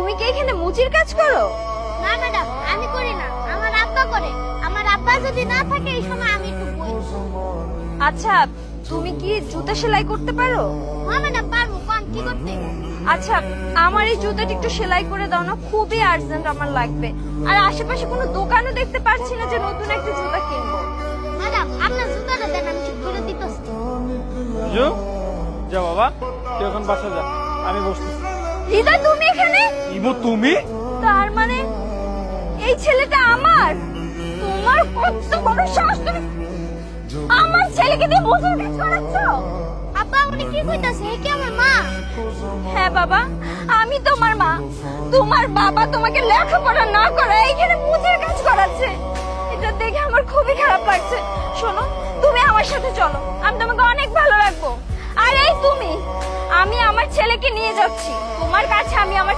তুমি কি এখানে মুচির কাজ করো? না ম্যাডাম, আমি করি না, আমার আব্বা করে। আমার আব্বা যদি না থাকে এই সময় আমি একটু বই। আচ্ছা, তুমি কি জুতা সেলাই করতে পারো? হ্যাঁ ম্যাডাম, পারবো। কোন কি করতে? আচ্ছা, আমার এই জুতাটা একটু সেলাই করে দাও না, খুবই আর্জেন্ট আমার লাগবে। আর আশেপাশে কোনো দোকানও দেখতে পাচ্ছি না যে নতুন একটা জুতা কিনবো। ম্যাডাম, আপনার জুতাটা দেন, আমি ঠিক করে দিতেছি। বুঝো যা বাবা, তুই এখন বাসা যা, আমি বসতেছি। হৃদয়, তুমি এখানে? ইবো তুমি? তার মানে এই ছেলেটা আমার? তোমার কত বড় সাহস, তুমি আমার ছেলেকে দিয়ে মজুর কাজ করাচ্ছো? আব্বা, উনি কি কইতাছে? এ কি আমার মা? হ্যাঁ বাবা, আমি তোমার মা। তোমার বাবা তোমাকে লেখাপড়া না করে এইখানে মুচির কাজ করাচ্ছে। এটা দেখে আমার খুবই খারাপ লাগছে। শোনো, তুমি আমার সাথে চলো, আমি তোমাকে অনেক ভালো রাখবো। আর এই তুমি, আমি আমার ছেলেকে নিয়ে যাচ্ছি তোমার কাছে। আমি আমার